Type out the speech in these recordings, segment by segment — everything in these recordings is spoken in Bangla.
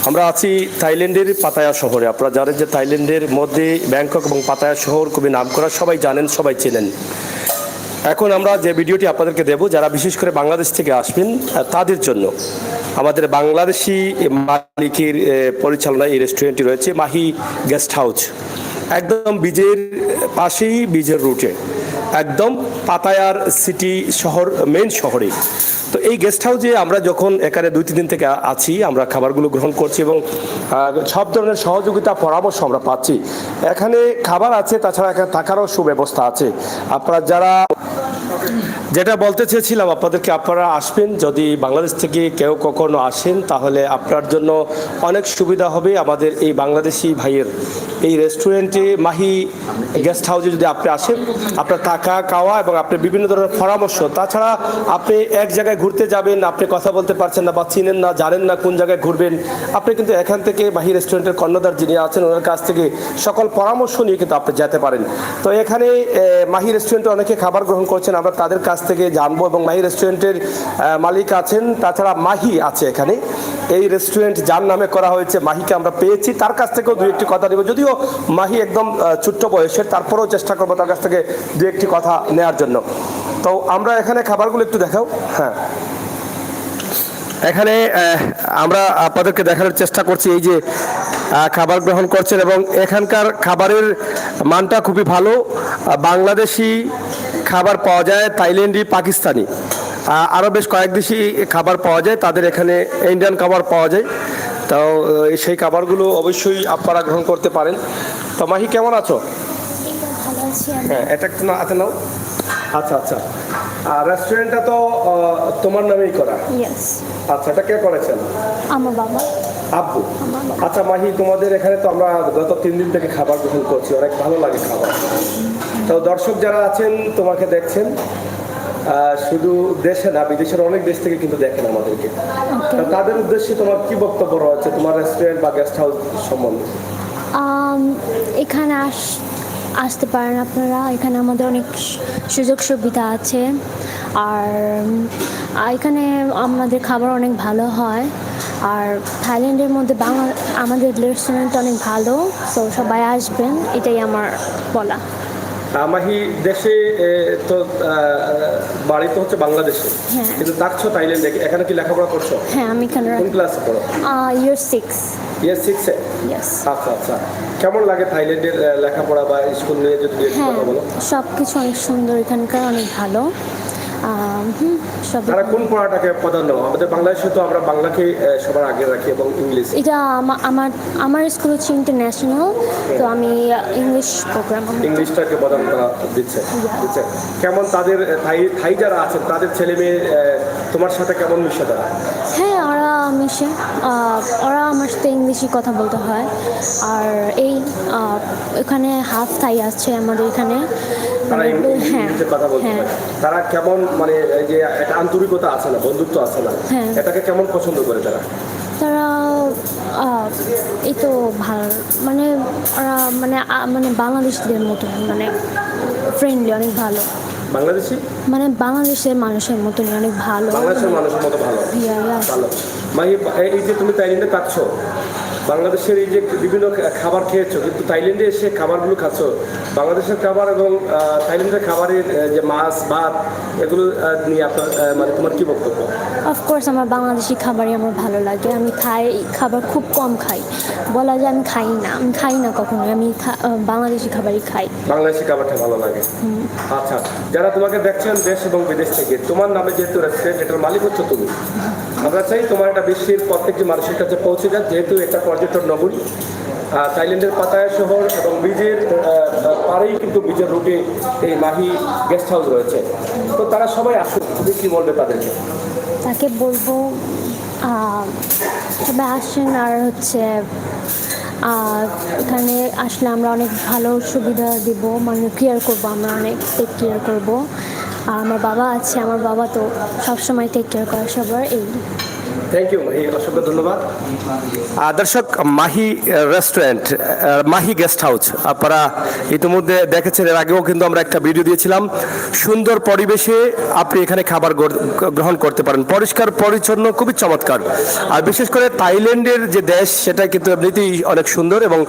আমরা আছি থাইল্যান্ডের পাতায়া শহরে। আপনারা জানেন যে থাইল্যান্ডের মধ্যে ব্যাংকক এবং পাতায়া শহর খুবই নামকরা, সবাই জানেন, সবাই চেনেন। এখন আমরা যে ভিডিওটি আপনাদেরকে দেব, যারা বিশেষ করে বাংলাদেশ থেকে আসবেন তাদের জন্য, আমাদের বাংলাদেশি মালিকের পরিচালনায় এই রেস্টুরেন্টটি রয়েছে, মাহি গেস্ট হাউস। একদম বীজের পাশেই, বীজের রুটে, একদম পাতায়ার সিটি শহর, মেন শহরে। তো এই গেস্ট হাউসে আমরা যখন এখানে 2-3 দিন থেকে আছি, আমরা খাবারগুলো গ্রহণ করছি এবং সব ধরনের সহযোগিতা পরামর্শ আমরা পাচ্ছি। এখানে খাবার আছে, তাছাড়া এখানে থাকারও সুব্যবস্থা আছে। আপনারা যারা, যেটা বলতে চেয়েছিলাম আপনাদেরকে, আপনারা আসবেন, যদি বাংলাদেশ থেকে কেউ কখনো আসেন তাহলে আপনার জন্য অনেক সুবিধা হবে। আমাদের এই বাংলাদেশি ভাইয়ের এই রেস্টুরেন্টে, মাহি গেস্ট হাউসে যদি আপনি আসেন, আপনার থাকা খাওয়া এবং আপনি বিভিন্ন ধরনের পরামর্শ, তাছাড়া আপনি এক জায়গায় ঘুরতে যাবেন, আপনি কথা বলতে পারছেন না বা চিনেন না, জানেন না কোন জায়গায় ঘুরবেন, আপনি কিন্তু এখান থেকে মাহি রেস্টুরেন্টের কর্ণধার যিনি আছেন ওনার কাছ থেকে সকল পরামর্শ নিয়ে কিন্তু আপনি যেতে পারেন। তো এখানে মাহি রেস্টুরেন্টে অনেকে খাবার গ্রহণ করছেন, আমরা তাদের কাছ থেকে জানবো। এবং মাহি রেস্টুরেন্টের মালিক আছেন, তাছাড়া মাহি আছে এখানে। এই রেস্টুরেন্ট যার নামে করা হয়েছে, মাহিকে আমরা পেয়েছি, তার কাছ থেকেও দু একটি কথা নেব। যদিও মাহি একদম ছোট্ট বয়সের, তারপরেও চেষ্টা করবো তার কাছ থেকে দু একটি কথা নেওয়ার জন্য। তো আমরা এখানে খাবারগুলো একটু দেখাও। হ্যাঁ, এখানে আমরা আপনাদেরকে দেখানোর চেষ্টা করছি, এই যে খাবার গ্রহণ করছেন এবং এখানকার খাবারের মানটা খুবই ভালো। বাংলাদেশি খাবার পাওয়া যায়, থাইল্যান্ডি, পাকিস্তানি, আরও বেশ কয়েক দেশি খাবার পাওয়া যায়। তাদের এখানে ইন্ডিয়ান খাবার পাওয়া যায়। তো সেই খাবারগুলো অবশ্যই আপনারা গ্রহণ করতে পারেন। তো মাহি, কেমন আছো? হ্যাঁ, এটা একটু না হাতে নাও। আচ্ছা আচ্ছা, আর রেস্টুরেন্টটা তো তোমার নামেই করা? আচ্ছা, এটা কে করেছেন? আমার বাবা। আব্বু? আচ্ছা মাহি, তোমাদের এখানে তো আমরা গত 3 দিন থেকে খাবার গ্রহণ করছি, অনেক ভালো লাগে খাবার। তো দর্শক যারা আছেন, তোমাকে দেখছেন, শুধু দেশে না, বিদেশের অনেক দেশ থেকে কিন্তু দেখেন আমাদেরকে। তো তাদের উদ্দেশ্যে তোমার কি বক্তব্য রয়েছে তোমার রেস্টুরেন্ট বা গেস্ট হাউস সম্বন্ধে? এখানে আসতে পারেন আপনারা। এখানে আমাদের অনেক সুযোগ সুবিধা আছে, আর এখানে আমাদের খাবার অনেক ভালো হয়। আর থাইল্যান্ডের মধ্যে আমাদের রেস্টুরেন্ট অনেক ভালো। সো সবাই আসবেন, এটাই আমার বলা। মাহি, দেশে তো বাড়ি তো হচ্ছে বাংলাদেশে, কিন্তু থাকছো থাইল্যান্ডে, এখানে কি লেখাপড়া করছো? হ্যাঁ, আমি এখানে। কোন ক্লাসে পড়ো? ইয়ার 6। ইয়ার 6-এ? আচ্ছা আচ্ছা, কেমন লাগে থাইল্যান্ডের লেখাপড়া বা স্কুল নিয়ে যদি কথা বলো? সব কিছু অনেক সুন্দর, এখানকার অনেক ভালো। তারা কোন পড়াটাকে প্রাধান্য? আমাদের বাংলাদেশে তো আমরা বাংলাকে সবার আগে রাখি এবং ইংলিশ। এটা আমার স্কুল হচ্ছে ইন্টারন্যাশনাল, তো আমি ইংলিশ প্রোগ্রাম, ইংলিশটাকে প্রাধান্য দিচ্ছে। কেমন তাদের থাই যারা আছেন, তাদের ছেলে মেয়ে তোমার সাথে কেমন মিশে তারা? হ্যাঁ, ওরা মিশে, ওরা আমার সাথে ইংলিশই কথা বলতে হয়। আর এখানে হাফ থাই আছে আমাদের এখানে। তারা কেমন, মানে যে একটা আন্তরিকতা আছে না, বন্ধুত্ব আছে না, এটাকে কেমন পছন্দ করে তারা? তারা এই তো ভালো, মানে ওরা মানে বাংলাদেশিদের মতো, মানে ফ্রেন্ডলি, অনেক ভালো। বাংলাদেশি মানে বাংলাদেশের মানুষের মতন অনেক ভালো, বাংলাদেশের মানুষের মতো ভালো। ভালো। মানে এই যে তুমি থাইল্যান্ডে থাকছো, বাংলাদেশের এই যে বিভিন্ন খাবার খেয়েছো, কিন্তু থাইল্যান্ডে এসে খাবারগুলো খাচ্ছ, বাংলাদেশের খাবার এবং থাইল্যান্ডের খাবারের যে মাছ ভাত, এগুলো নিয়ে আপনার মানে তোমার কি বক্তব্য? অফকোর্স আমার বাংলাদেশি খাবারই আমার ভালো লাগে। আমি থাই খাবার খুব কম খাই, বলা যায় আমি খাই না কখনো। আমি বাংলাদেশি খাবারই খাই। বাংলাদেশি খাবারটা ভালো লাগে। আচ্ছা, যারা তোমাকে দেখছেন দেশ এবং বিদেশ থেকে, তোমার নামে যেহেতু রেস্টুরেন্ট, এটার মালিক হচ্ছে তুমি, আমরা চাই তোমার একটা বিশ্বের প্রত্যেকটি মানুষের কাছে পৌঁছে যাক, যেহেতু একটা পর্যটন নগরী। থাইল্যান্ডের পাতায়া শহর এবং বীজের পাড়েই কিন্তু বীজের রুটে এই মাহি গেস্ট হাউস রয়েছে। তো তারা সবাই আসুন, তুমি কি বলবে তাদেরকে? তাকে বলবো সবাই আসেন, আর হচ্ছে এখানে আসলে আমরা অনেক ভালো সুবিধা দিব, মানে কেয়ার করবো, আমরা অনেক টেক কেয়ার করবো। আর আমার বাবা আছে, আমার বাবা তো সবসময় টেক কেয়ার করে সবার। এই থ্যাংক ইউ মাহি, অসংখ্য ধন্যবাদ। দর্শক, Mahi restaurant, Mahi guest house আপনারা ইতিমধ্যে দেখেছেন, এর আগেও কিন্তু আমরা একটা ভিডিও দিয়েছিলাম। সুন্দর পরিবেশে আপনি এখানে খাবার গ্রহণ করতে পারেন, পরিষ্কার পরিচ্ছন্ন, খুবই চমৎকার। আর বিশেষ করে থাইল্যান্ডের যে দেশ, সেটা কিন্তু এমনিতেই অনেক সুন্দর এবং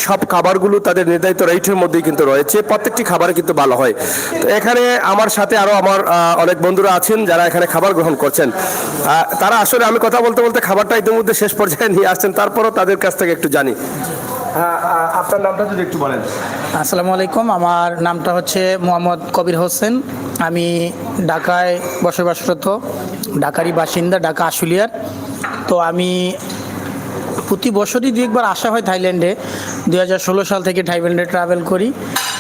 সব খাবারগুলো তাদের নির্ধারিত রেটের মধ্যেই কিন্তু রয়েছে, প্রত্যেকটি খাবারে কিন্তু ভালো হয়। তো এখানে আমার সাথে আরও আমার অনেক বন্ধুরা আছেন যারা এখানে খাবার গ্রহণ করছেন। তারা আসলে, আমি কথা বলতে বলতে খাবারটা ইতিমধ্যে শেষ পর্যায়ে নিয়ে আসছেন, তারপরও তাদের কাছ থেকে একটু জানি। আপনার নামটা যদি একটু বলেন। আসসালামু আলাইকুম, আমার নামটা হচ্ছে মোহাম্মদ কবির হোসেন। আমি ঢাকায় বসবাসরত, ঢাকারই বাসিন্দা, ঢাকা আশুলিয়ার। তো আমি প্রতি বছরই দু একবার আসা হয় থাইল্যান্ডে। 2016 সাল থেকে থাইল্যান্ডে ট্রাভেল করি।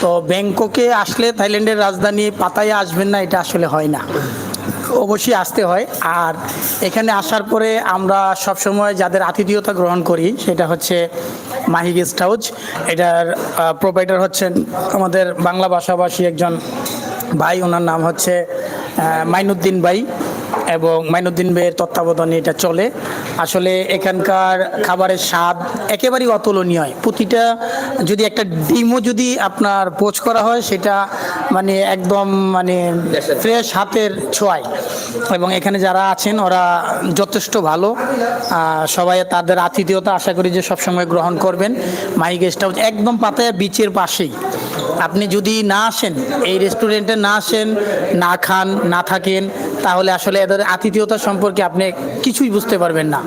তো ব্যাংককে আসলে থাইল্যান্ডের রাজধানী পাতায়া আসবেন না, এটা আসলে হয় না, অবশ্যই আসতে হয়। আর এখানে আসার পরে আমরা সবসময় যাদের আতিথেয়তা গ্রহণ করি সেটা হচ্ছে মাহি গেস্ট হাউস। এটার প্রোভাইডার হচ্ছেন আমাদের বাংলা ভাষাভাষী একজন ভাই, ওনার নাম হচ্ছে মাইনুদ্দিন ভাই, এবং মাইনুদ্দিন ভাইয়ের তত্ত্বাবধানে এটা চলে। আসলে এখানকার খাবারের স্বাদ একেবারেই অতুলনীয় হয়। প্রতিটা যদি একটা ডিমও যদি আপনার পোচ করা হয়, সেটা মানে একদম মানে ফ্রেশ হাতের ছোঁয়ায়। এবং এখানে যারা আছেন ওরা যথেষ্ট ভালো, সবাই তাদের আতিথেয়তা আশা করি যে সবসময় গ্রহণ করবেন। মাহি গেস্ট হাউস একদম পাতায়া বিচের পাশেই। আপনি যদি না আসেন, এই রেস্টুরেন্টে না আসেন, না খান, না থাকেন, তাহলে আসলে এদের আতিথেয়তা সম্পর্কে আপনি কিছুই বুঝতে পারবেন না।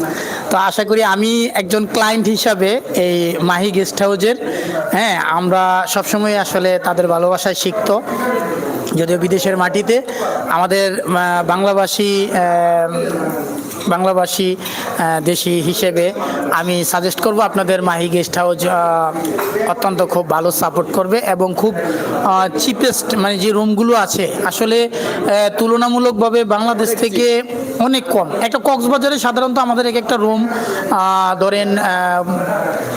তো আশা করি আমি একজন ক্লায়েন্ট হিসাবে এই মাহি গেস্ট হাউসের, হ্যাঁ, আমরা সবসময় আসলে তাদের ভালোবাসায় সিক্ত। যদিও বিদেশের মাটিতে আমাদের বাংলাভাষী দেশি হিসেবে আমি সাজেস্ট করব আপনাদের মাহি গেস্ট হাউস অত্যন্ত খুব ভালো সাপোর্ট করবে এবং খুব চিপেস্ট, মানে যে রুমগুলো আছে আসলে তুলনামূলকভাবে বাংলাদেশ থেকে অনেক কম। একটা কক্সবাজারে সাধারণত আমাদের এক একটা রুম ধরেন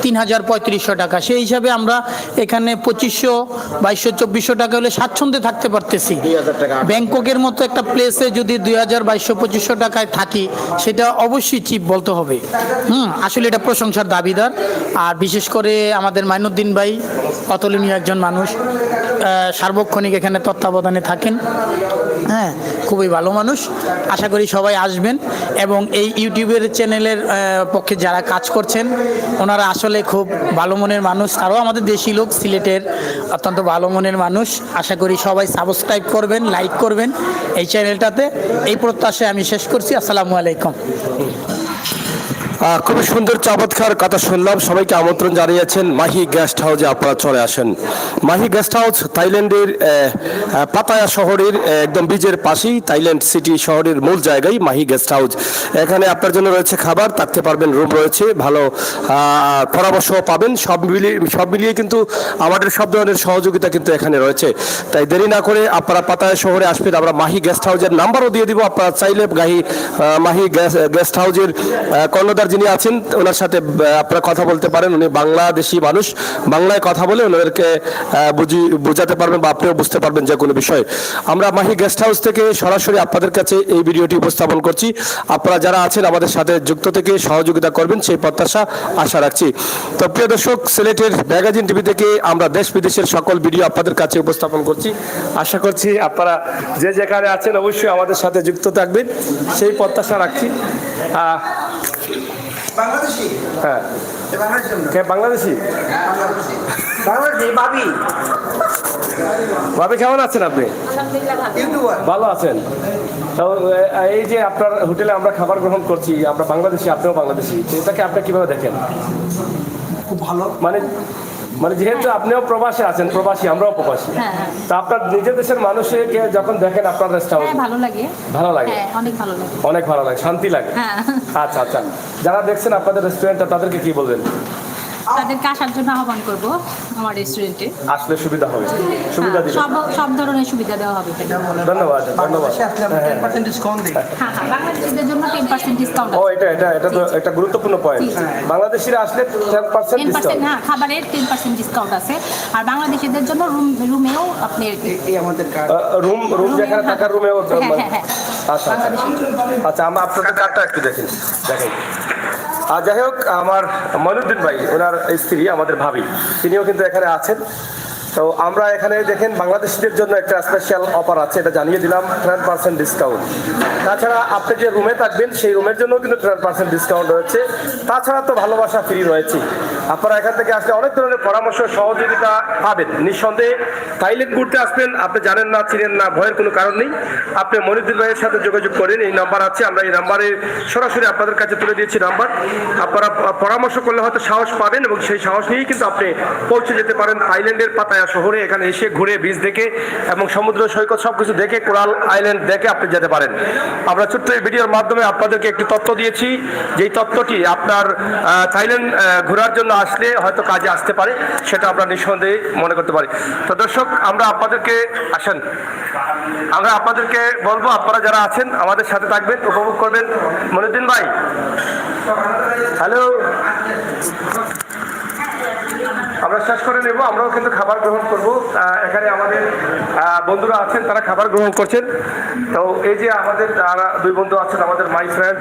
3000-3500 টাকা, সেই হিসাবে আমরা এখানে 2500, 2200, 2400 টাকা হলে স্বাচ্ছন্দ্যে থাকতে পারতেছি। ব্যাংককের মতো একটা প্লেসে যদি 2000, 2200, 2500 টাকায় থাকি, সেটা অবশ্যই চিপ বলতে হবে। আসলে এটা প্রশংসার দাবিদার। আর বিশেষ করে আমাদের মাইনুদ্দিন ভাই অতুলনীয় একজন মানুষ, সার্বক্ষণিক এখানে তত্ত্বাবধানে থাকেন, হ্যাঁ, খুবই ভালো মানুষ। আশা করি সবাই আসবেন। এবং এই ইউটিউবের চ্যানেলের পক্ষে যারা কাজ করছেন, ওনারা আসলে খুব ভালো মনের মানুষ। আরও আমাদের দেশি লোক, সিলেটের অত্যন্ত ভালো মনের মানুষ। আশা করি সবাই সাবস্ক্রাইব করবেন, লাইক করবেন এই চ্যানেলটাতে। এই প্রত্যাশায় আমি শেষ করছি। আসসালামু আলাইকুম। খুবই সুন্দর চমৎকার কথা শুনলাম। সবাইকে আমন্ত্রণ জানিয়েছেন মাহি গেস্ট হাউসে, আপনারা চলে আসেন। মাহি গেস্ট হাউস থাইল্যান্ডের পাতায়া শহরের একদম বীজের পাশেই, থাইল্যান্ড সিটি শহরের মূল জায়গায় মাহি গেস্ট হাউস। এখানে আপনার জন্য রয়েছে খাবার, থাকতে পারবেন, রুম রয়েছে, ভালো পরামর্শ পাবেন। সব মিলিয়ে কিন্তু আমাদের সব ধরনের সহযোগিতা কিন্তু এখানে রয়েছে। তাই দেরি না করে আপনারা পাতায়া শহরে আসবেন। আমরা মাহি গেস্ট হাউসের নাম্বারও দিয়ে দিব, আপনারা চাইলে মাহি গেস্ট হাউসের কর্ণধার যিনি আছেন ওনার সাথে আপনারা কথা বলতে পারেন। উনি বাংলাদেশি মানুষ, বাংলায় কথা বলে ওনাদেরকে বোঝাতে পারবেন বা আপনিও বুঝতে পারবেন যে কোনো বিষয়। আমরা মাহি গেস্ট হাউস থেকে সরাসরি আপনাদের কাছে এই ভিডিওটি উপস্থাপন করছি। আপনারা যারা আছেন আমাদের সাথে যুক্ত থেকে সহযোগিতা করবেন সেই প্রত্যাশা আশা রাখছি। তো প্রিয় দর্শক, সিলেটের ম্যাগাজিন টিভি থেকে আমরা দেশ বিদেশের সকল ভিডিও আপনাদের কাছে উপস্থাপন করছি। আশা করছি আপনারা যে যেখানে আছেন অবশ্যই আমাদের সাথে যুক্ত থাকবেন, সেই প্রত্যাশা রাখছি। বাংলাদেশি, হ্যাঁ, বাংলাদেশি ভাবি, কেমন আছেন আপনি? ভালো আছেন? এই যে আপনার হোটেলে আমরা খাবার গ্রহণ করছি, আমরা বাংলাদেশি, আপনিও বাংলাদেশি, এটাকে আপনি কিভাবে দেখেন? খুব ভালো। মানে যেহেতু আপনিও প্রবাসী আছেন, প্রবাসী, আমরাও প্রবাসী, তা আপনার নিজের দেশের মানুষকে যখন দেখেন আপনার রেস্টুরেন্ট ভালো লাগে, ভালো লাগে, অনেক ভালো লাগে, অনেক ভালো লাগে, শান্তি লাগে। আচ্ছা আচ্ছা, যারা দেখছেন আপনাদের রেস্টুরেন্টটা তাদেরকে কি বলবেন? তাদেরকে আসার জন্য আহ্বান করব আমার রেস্টুরেন্টে। আসলে সুবিধা হবে, সুবিধা দিবেন, সব ধরনের সুবিধা দেওয়া হবে। ধন্যবাদ ধন্যবাদ। বাংলাদেশিদের জন্য 10% ডিসকাউন্ট। ও, এটা তো একটা গুরুত্বপূর্ণ পয়েন্ট। বাংলাদেশিরা আসলে 10% ডিসকাউন্ট, হ্যাঁ, খাবারের 10% ডিসকাউন্ট আছে। আর বাংলাদেশিদের জন্য রুমেও আপনি এই আমাদের রুম যেখানে থাকার রুমেও, হ্যাঁ, আচ্ছা আচ্ছা আচ্ছা, আমরা আপনাদের কার্ডটা একটু দেখেন দেখেন। আর যাই হোক, আমার মইনুদ্দিন ভাই, ওনার স্ত্রী আমাদের ভাবি, তিনিও কিন্তু এখানে আছেন। তো আমরা এখানে দেখেন বাংলাদেশিদের জন্য একটা স্পেশাল অফার আছে, এটা জানিয়ে দিলাম, 10% ডিসকাউন্ট। তাছাড়া আপনি যে রুমে থাকবেন সেই রুমের জন্য কিন্তু 10% ডিসকাউন্ট রয়েছে। তাছাড়া তো ভালোবাসা ফ্রি রয়েছে। আপনারা এখান থেকে আসলে অনেক ধরনের পরামর্শ সহযোগিতা পাবেন নিঃসন্দেহে। থাইল্যান্ড ঘুরতে আসবেন, আপনি জানেন না চিনেন না, ভয়ের কোনো কারণ নেই। আপনি মনিরুদ্দিন ভাইয়ের সাথে যোগাযোগ করেন, এই নাম্বার আছে, আমরা এই নাম্বারে সরাসরি আপনাদের কাছে তুলে দিয়েছি নাম্বার। আপনারা পরামর্শ করলে হয়তো সাহস পাবেন এবং সেই সাহস নিয়েই কিন্তু আপনি পৌঁছে যেতে পারেন থাইল্যান্ডের পাতায়া শহরে। এখানে এসে ঘুরে বিচ দেখে এবং সমুদ্র সৈকত সবকিছু দেখে, কোরাল আইল্যান্ড দেখে আপনি যেতে পারেন। আমরা ছোট্ট এই ভিডিওর মাধ্যমে আপনাদেরকে একটি তথ্য দিয়েছি, যেই তথ্যটি আপনার থাইল্যান্ড ঘোরার জন্য আসলে হয়তো কাজে আসতে পারে, সেটা আমরা নিঃসন্দেহে মনে করতে পারি। তো দর্শক, আমরা আপনাদেরকে বলবো, আপনারা যারা আছেন আমাদের সাথে থাকবেন, উপভোগ করবেন। মনিরুদ্দিন ভাই, হ্যালো, আমরা শেষ করে নেব, আমরাও কিন্তু খাবার গ্রহণ করব। এখানে আমাদের বন্ধুরা আছেন, তারা খাবার গ্রহণ করছেন। তো এই যে আমাদের দুই বন্ধু আছেন, আমাদের my friend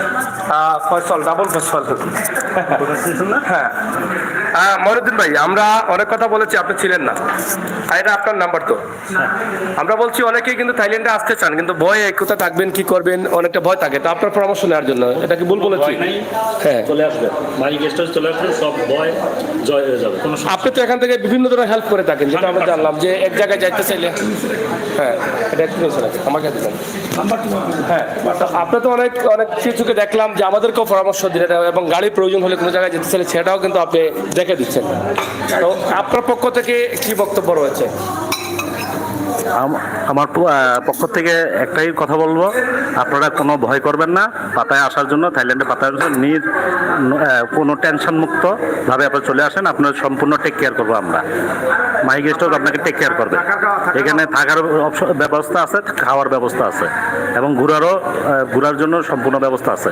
Faisal, double Faisal. হ্যাঁ, মনিরুদ্দিন ভাই, আমরা অনেক কথা বলেছি, আপনি ছিলেন না, আর এটা আপনার নাম্বার। তো আমরা বলছি অনেকেই কিন্তু থাইল্যান্ডে আসতে চান, কিন্তু ভয়ে কোথায় থাকবেন, কি করবেন, অনেকটা ভয় থাকে। তো আপনার পরামর্শ নেওয়ার জন্য, এটা কি ভুল বলেছি? হ্যাঁ, চলে আসবে, মাই গেস্ট হাউস চলে আসবে, সব ভয় জয় হয়ে যাবে। কোনো আপনি তো এখান থেকে বিভিন্ন ধরনের হেল্প করে থাকেন, যেটা আমরা জানলাম, যে এক জায়গায় যাইতে চাইলে। হ্যাঁ, এটা একটু আমাকে দিলেন। হ্যাঁ, আপনি তো অনেক অনেক কিছুকে দেখলাম যে আমাদেরকেও পরামর্শ দিলেন, এবং গাড়ির প্রয়োজন হলে কোনো জায়গায় যেতে চাইলে সেটাও কিন্তু আপনি দেখে দিচ্ছেন। তো আপনার পক্ষ থেকে কি বক্তব্য রয়েছে? আমার পক্ষ থেকে একটাই কথা বলবো, আপনারা কোনো ভয় করবেন না। পাতায় আসার জন্য, থাইল্যান্ডে পাতায় আসার জন্য কোনো টেনশন মুক্ত ভাবে আপনারা চলে আসেন, আপনার সম্পূর্ণ টেক কেয়ার করবো আমরা। মাই গেস্ট হাউস আপনাকে টেক কেয়ার করবে। এখানে থাকার ব্যবস্থা আছে, খাওয়ার ব্যবস্থা আছে, এবং ঘোরার জন্য সম্পূর্ণ ব্যবস্থা আছে।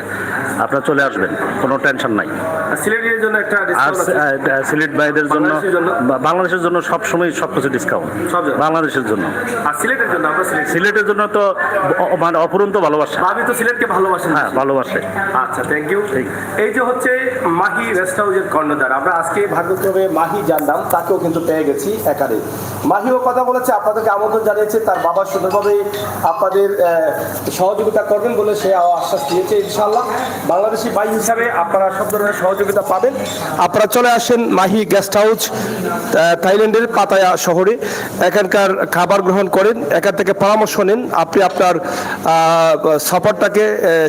আপনারা চলে আসবেন, কোনো টেনশন নাই। সিলেটের জন্য একটা আর সিলেট ভাইদের জন্য, বাংলাদেশের জন্য সবসময় সবকিছু ডিসকাউন্ট, বাংলাদেশের জন্য। আর সিলেটের জন্য, আমরা সিলেটের জন্য তো মানে অপরন্ত ভালোবাসা। ভাবি তো সিলেটকে ভালোবাসেন। হ্যাঁ, ভালোবাসে। আচ্ছা, থ্যাংক ইউ। এই যে হচ্ছে মাহি রেস্ট হাউসের কর্ণধার, আমরা আজকে ভাগ্যক্রমে মাহি জানলাম, তাকেও কিন্তু পেয়ে গেছি একাডে। মাহিও কথা বলেছে, আপনাদেরকে আমন্ত্রণ জানিয়েছে, তার বাবা সুন্দরভাবে আপনাদের সহযোগিতা করবেন বলে সে আশ্বাস দিয়েছে। ইনশাআল্লাহ বাংলাদেশি ভাই হিসাবে আপনারা সব ধরনের সহযোগিতা পাবেন। আপনারা চলে আসেন মাহি গেস্ট হাউস, থাইল্যান্ডের পাতায়া শহরে। এখানকার খাবার গ্রহণ করেন, এখান থেকে পরামর্শ নিন, আপনি আপনার সফরটাকে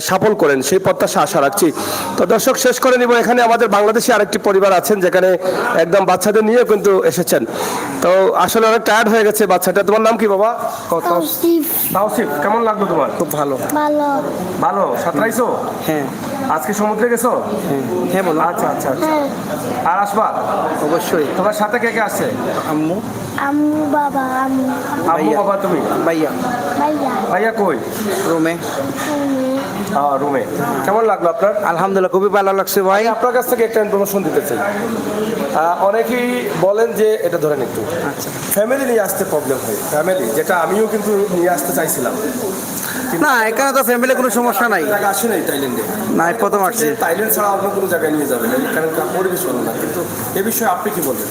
সফল করেন, সেই প্রত্যাশা আশা রাখছি। তো দর্শক, শেষ করে নিব। এখানে আমাদের বাংলাদেশি আরেকটি পরিবার আছেন, যেখানে একদম বাচ্চাদের নিয়ে কিন্তু এসেছেন। তো আসলে অনেক টায়ার্ড হয়ে গেছে বাচ্চাটা। তোমার নাম কি বাবা? তাওসিফ। কেমন লাগলো তোমার? খুব ভালো। ভালো। ভালো। সাঁতরাইছো? হ্যাঁ আজকে সমুদ্রে গেছো? হ্যাঁ, বলো। আচ্ছা আচ্ছা আচ্ছা। আর আসবা? অবশ্যই। তোমার সাথে কে কে আসছে? আম্মু, আম্মু, বাবা, আম্মু, আম্মু, বাবা, তুমি? ভাইয়া, ভাইয়া, ভাইয়া কই? রুমে। রুমে। কেমন লাগলো আপনার? আলহামদুলিল্লাহ, খুবই ভালো লাগছে ভাই। আমি আপনার কাছ থেকে একটা ইনফরমেশন দিতে চাই। অনেকেই বলেন যে, এটা ধরেন একটু, আচ্ছা, ফ্যামিলি নিয়ে আসতে প্রবলেম হয়, ফ্যামিলি, যেটা আমিও কিন্তু নিয়ে আসতে চাইছিলাম। না, এখানে তো ফ্যামিলি কোনো সমস্যা নাই। জায়গা আসে নাই থাইল্যান্ডে, না, প্রথম আসছি। থাইল্যান্ড ছাড়া অন্য কোনো জায়গায় নিয়ে যাবেন, এখানকার পরিবেশ ভালো না। কিন্তু এ বিষয়ে আপনি কি বলবেন?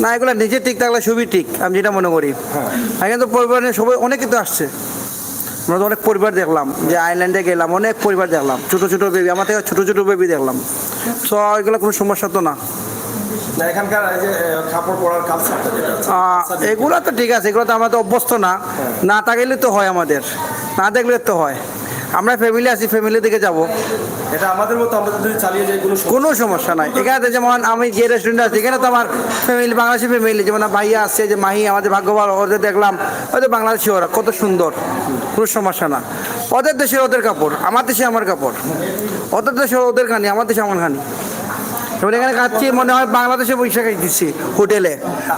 না, এগুলো নিজে ঠিক থাকলে সবই ঠিক, আমি যেটা মনে করি। এখানে তো পরিবারের সবাই অনেকে তো আসছে, আমরা তো অনেক পরিবার দেখলাম, যে আইল্যান্ডে গেলাম, অনেক পরিবার দেখলাম, ছোটো ছোটো বেবি, আমার থেকে ছোটো ছোটো বেবি দেখলাম। তো এগুলো কোনো সমস্যা তো না। না, এখানকার এই যে কাপড় পরার কালচারটা যেটা আছে, এগুলো তো ঠিক আছে, এগুলো তো আমরা তো অভ্যস্ত না। না থাকলে তো হয়, আমাদের না দেখলে তো হয়। আমরা ফ্যামিলি আছি, ফ্যামিলি দিকে যাব, এটা আমাদের মতো আমরা যদি চালিয়ে যাই কোনো সমস্যা নাই। এখানে যেমন আমি যে রেস্টুরেন্টে আছি, এখানে তো আমার ফ্যামিলি, বাংলাদেশি ফ্যামিলি, যেমন ভাইয়া আসছে, যে মাহি, আমাদের ভাগ্য ভালো, ওদের দেখলাম, ওদের বাংলাদেশি, ওরা কত সুন্দর, কোনো সমস্যা না। ওদের দেশে ওদের কাপড়, আমার দেশে আমার কাপড়, ওদের দেশে ওদের খানি, আমার দেশে আমার খানি। এবার এখানে খাচ্ছি, মনে হয় বাংলাদেশে বৈশাখ দিচ্ছি হোটেলে,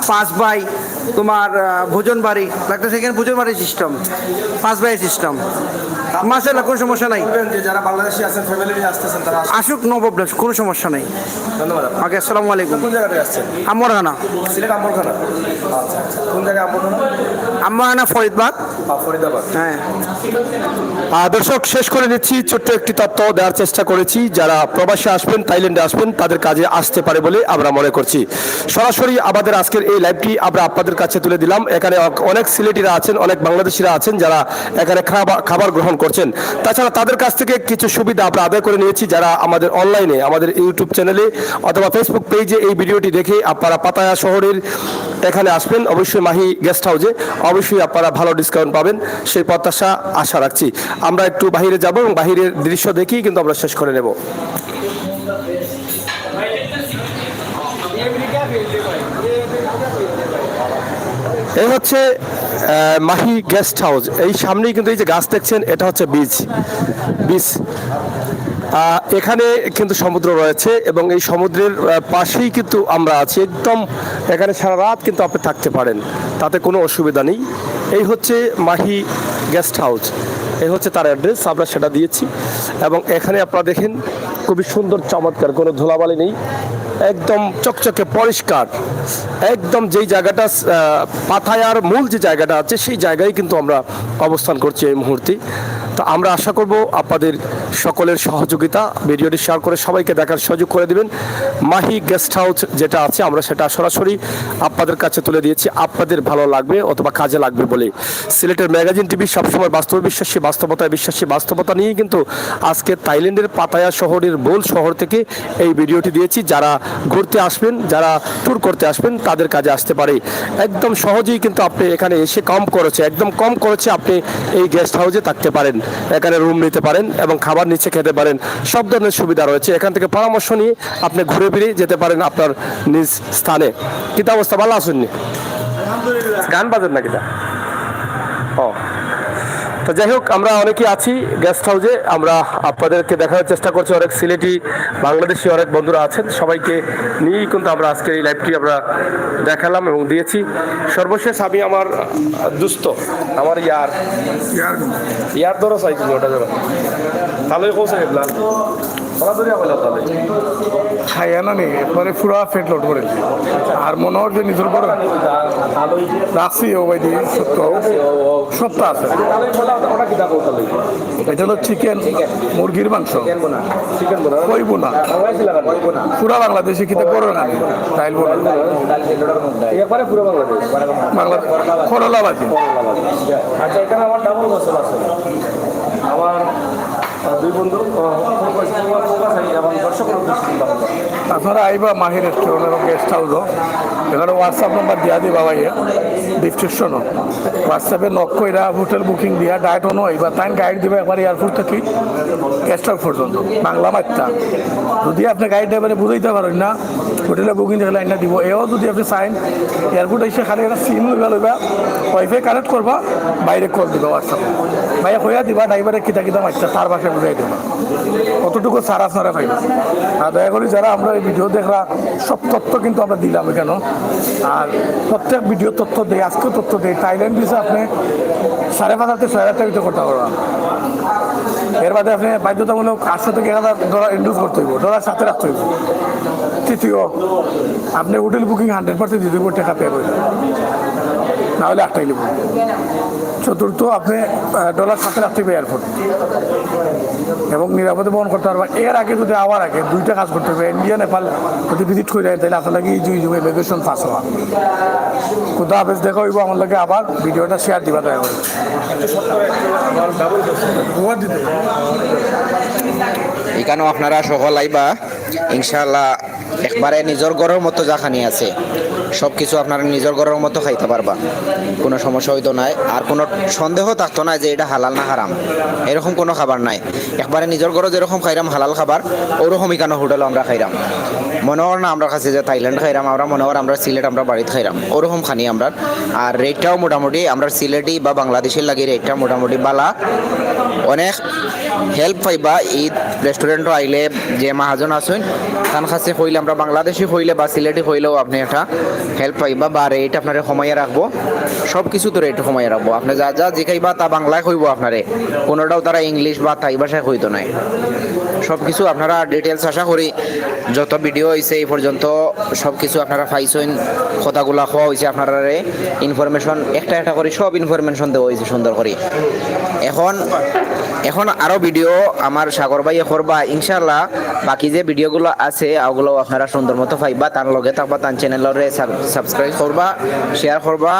5 ভাই তোমার ভোজন বাড়ি লাগতেছে এখানে ভোজন বাড়ি সিস্টেম 5 বাই সিস্টেম মাশাআল্লাহ কোনো সমস্যা নাই বলবেন যে যারা বাংলাদেশি আছেন ফ্যামিলি নিয়ে আসতেছেন তারা আসুক নো প্রবলেম কোনো সমস্যা নাই ধন্যবাদ ওকে আসসালামু আলাইকুম কোন জায়গা থেকে আসছেন আমরখানা সিলেট আম্বরখানা আচ্ছা আচ্ছা কোন জায়গায় আম্বরখানা আমরখানা ফরিদবাদ ফরিদাবাদ হ্যাঁ দর্শক শেষ করে নিচ্ছি ছোট্ট একটি তথ্য দেওয়ার চেষ্টা করেছি যারা প্রবাসী আসবেন থাইল্যান্ডে আসবেন তাদের কাজে আসতে পারে বলে আমরা মনে করছি সরাসরি আমাদের আজকের এই লাইভটি আমরা আপনাদের কাছে তুলে দিলাম এখানে অনেক সিলেটিরা আছেন অনেক বাংলাদেশিরা আছেন যারা এখানে খাবার গ্রহণ করছেন তাছাড়া তাদের কাছ থেকে কিছু সুবিধা আমরা আদায় করে নিয়েছি যারা আমাদের অনলাইনে আমাদের ইউটিউব চ্যানেলে অথবা ফেসবুক পেজে এই ভিডিওটি দেখে আপনারা পাতায়া শহরের এখানে আসবেন অবশ্যই মাহি গেস্ট হাউসে অবশ্যই আপনারা ভালো ডিসকাউন্ট পাবেন সেই প্রত্যাশা আশা রাখছি আমরা একটু বাইরে যাব এবং বাহিরের দৃশ্য দেখি কিন্তু আমরা শেষ করে নেব এই হচ্ছে মাহি গেস্ট হাউস এই সামনেই কিন্তু এই যে গাছ দেখছেন এটা হচ্ছে বিচ এখানে কিন্তু সমুদ্র রয়েছে এবং এই সমুদ্রের পাশেই কিন্তু আমরা আছি একদম এখানে সারা রাত কিন্তু আপনি থাকতে পারেন তাতে কোনো অসুবিধা নেই এই হচ্ছে মাহি গেস্ট হাউস এই হচ্ছে তার অ্যাড্রেস আমরা সেটা দিয়েছি এবং এখানে আপনারা দেখেন খুবই সুন্দর চমৎকার কোনো ধুলাবালি নেই একদম চকচকে পরিষ্কার একদম যেই জায়গাটা পাতায়ার মূল যে জায়গাটা আছে সেই জায়গায় কিন্তু আমরা অবস্থান করছি এই মুহূর্তে তো আমরা আশা করব আপনাদের সকলের সহযোগিতা ভিডিওটি শেয়ার করে সবাইকে দেখার সুযোগ করে দিবেন মাহি গেস্ট হাউস যেটা আছে আমরা সেটা সরাসরি আপনাদের কাছে তুলে দিয়েছি আপনাদের ভালো লাগবে অথবা কাজে লাগবে বলে সিলেটের ম্যাগাজিন টিভি সবসময় বাস্তব বিশ্বাসী বাস্তবতায় বিশ্বাসী বাস্তবতা নিয়েই কিন্তু আজকে থাইল্যান্ডের পাতায়া শহরের বোল শহর থেকে এই ভিডিওটি দিয়েছি যারা ঘুরতে আসবেন যারা ট্যুর করতে আসবেন তাদের কাজে আসতে পারে একদম সহজেই কিন্তু আপনি এখানে এসে একদম কম খরচে আপনি এই গেস্ট হাউসে থাকতে পারেন এখানে রুম নিতে পারেন এবং খাবার নিচে খেতে পারেন সব ধরনের সুবিধা রয়েছে এখান থেকে পরামর্শ নিয়ে আপনি ঘুরে ফিরে যেতে পারেন আপনার নিজ স্থানে কিতা অবস্থা ভালো আসেননি গান বাজেন না কিতা ও তো যাই হোক আমরা অনেকেই আছি গেস্ট হাউসে আমরা আপনাদেরকে দেখানোর চেষ্টা করছি অনেক সিলেটি বাংলাদেশি অনেক বন্ধুরা আছেন সবাইকে নিয়েই কিন্তু আমরা আজকে এই লাইভটি আমরা দেখালাম এবং দিয়েছি সর্বশেষ আমি আমার দুস্থ আমার ইয়ার ধরো চাই তুমি ওটা ধরো তাহলে কোথায় এগুলা খাইয়া না নি একবারে পুরা পেট লোড করে আর মনে হয় যে নিজের পর রাখছি ও ভাই সত্য সত্য আছে এটা হলো চিকেন মুরগির মাংস কইব না পুরা বাংলাদেশি খেতে করো না ডাইল বোনা বাংলা করলা বাজি আচ্ছা এখানে আমার ডাবল মশলা আছে আমার দুই বন্ধু আপনারা আইবা মাহি রেস্টুরেন্ট এবং গেস্ট হাউসও এখানে হোয়াটসঅ্যাপ নাম্বার দিয়া দিবা ভাইয়া ডিসক্রিপশনও হোয়াটসঅ্যাপে নক কইরা হোটেল বুকিং দিয়া ডায়েট অনু আইবা তাই গাইড দিবা একবার এয়ারপোর্ট থেকে গেস্ট হাউস পর্যন্ত বাংলা মাত্রা যদি আপনি গাইড ড্রাইভারে বুঝাইতে পারেন না হোটেলে বুকিং দেখলে আইনা দিব এও যদি আপনি চাইন এয়ারপোর্ট এসে খালি একটা সিম লইবা ওয়াইফাই কানেক্ট করবা বাইরে কল দিবা হোয়াটসঅ্যাপে ভাইয়া কইয়া দিবা ড্রাইভারে কিতা কিতা মাত্রা তার বাসায় বুঝাই দেবা কতটুকু সারা আপনারা পাইবা আর দয়া করি যারা আমরা এই ভিডিও দেখরা সব তথ্য কিন্তু আমরা দিলাম এখানে আর প্রত্যেক ভিডিও তথ্য দেয় আজকেও তথ্য দেয় থাইল্যান্ড ভিসা আপনি 5,500 থেকে 6,000 টাকা করতে পারবেন এর বাদে আপনি বাধ্যতামূলক 800 থেকে 1,000 ইনভেস্ট করতে হইব ডলার সাথে রাখতে হইব তৃতীয় আপনি হোটেল বুকিং 100% দিতে হবে টাকা পে করে নাহলে আটটাই নেব চতুর্থ আপনি ডলার সাথে রাখতে হবে এয়ারপোর্ট এবং নিরাপদে বহন করতে পারবেন এর আগে যদি আওয়ার আগে দুইটা কাজ করতে হবে ইন্ডিয়া নেপাল যদি ভিজিট করে যায় তাহলে আপনার লাগে ইমিগ্রেশন পাস হওয়া কোথাও আবেশ দেখা হইব আমার লাগে আবার ভিডিওটা শেয়ার দিবা দয়া করে এখানেও আপনারা সকল আইবা ইনশাআল্লাহ একবারে নিজের ঘরের মতো জাখানি আছে সব কিছু আপনারা নিজের ঘরের মতো খাইতে পারবা কোনো সমস্যা হইতো নাই আর কোনো সন্দেহ থাকতো না যে এটা হালাল না হারাম এরকম কোনো খাবার নাই একবারে নিজের ঘরে যেরকম খাইরাম হালাল খাবার ওরকম এখানে হোটেলও আমরা খাইরাম মনে হয় না আমরা কাছে যে থাইল্যান্ড খাইরাম আমরা মনে হয় আমরা সিলেট আমরা বাড়িতে খাইরাম ওরকম খানি আমরা আর রেটটাও মোটামুটি আমরা সিলেটি বা বাংলাদেশের লাগে রেটটা মোটামুটি বালা অনেক হেল্প পাইবা এই রেস্টুরেন্টও আইলে যে মহাজন আসুন তার কাছে হইলে আমরা বাংলাদেশি হইলে বা সিলেটি হইলেও আপনি একটা হেল্প পাইবা বা রেট আপনারে কমাইয়া রাখবো, সব কিছু তো রেট কমাইয়া রাখবো। আপনি যা যা জিখাইবা তা বাংলায় কইব আপনারে, কোনোটাও তারা ইংলিশ বা থাই ভাষায় কইতো নাই। সব কিছু আপনারা ডিটেলস আশা করি যত ভিডিও হয়েছে এই পর্যন্ত সব কিছু আপনারা পাইছেন, কথাগুলা খাওয়া হয়েছে আপনারা ইনফরমেশন একটা একটা করে সব ইনফরমেশন দেওয়া হয়েছে সুন্দর করে। এখন আরও ভিডিও আমার সাগর ভাই করবা ইনশাল্লাহ। বাকি যে ভিডিওগুলো আছে ওগুলো আপনারা সুন্দর মতো পাইবা, তার লগে থাকবা, তার চ্যানেলরে সাবস্ক্রাইব করবা, শেয়ার করবা,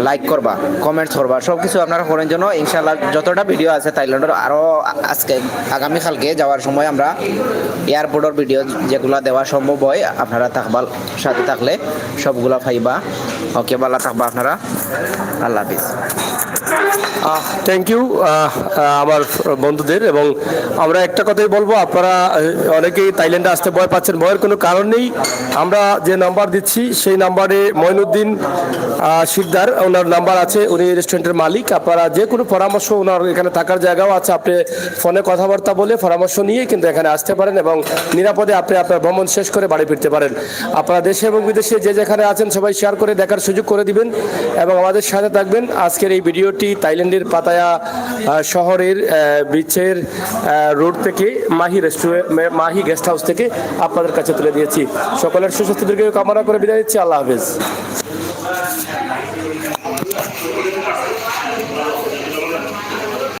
লাইক করবা, কমেন্টস করবা, সব কিছু আপনারা করেন জন্য ইনশাল্লাহ। যতটা ভিডিও আছে থাইল্যান্ডের আরও আজকে আগামীকালকে যাওয়ার সময় আমরা এয়ারপোর্টের ভিডিও যেগুলো দেওয়া সম্ভব হয় আপনারা থাকবা, সাথে থাকলে সবগুলো পাইবা। ওকে, ভালো থাকবা আপনারা, আল্লাহ হাফিজ। থ্যাংক ইউ আমার বন্ধুদের। এবং আমরা একটা কথাই বলবো, আপনারা অনেকেই থাইল্যান্ডে আসতে ভয় পাচ্ছেন, ভয়ের কোনো কারণ নেই। আমরা যে নাম্বার দিচ্ছি সেই নাম্বারে মঈনুদ্দিন শিকদার ওনার নাম্বার আছে, উনি রেস্টুরেন্টের মালিক। আপনারা যে কোনো পরামর্শ, ওনার এখানে থাকার জায়গাও আছে, আপনি ফোনে কথাবার্তা বলে পরামর্শ নিয়ে কিন্তু এখানে আসতে পারেন এবং নিরাপদে আপনি আপনার ভ্রমণ শেষ করে বাড়ি ফিরতে পারেন। আপনারা দেশে এবং বিদেশে যে যেখানে আছেন সবাই শেয়ার করে দেখার সুযোগ করে দিবেন এবং আমাদের সাথে থাকবেন। আজকের এই ভিডিওটি থাইল্যান্ডের পাতায়া শহরের বিচের রোড থেকে মাহি গেস্ট হাউস থেকে আপনাদের কাছে তুলে দিয়েছি। সকলের সুস্বাস্থ্য দীর্ঘায়ু কামনা করে বিদায় দিচ্ছি। আল্লাহ হাফেজ।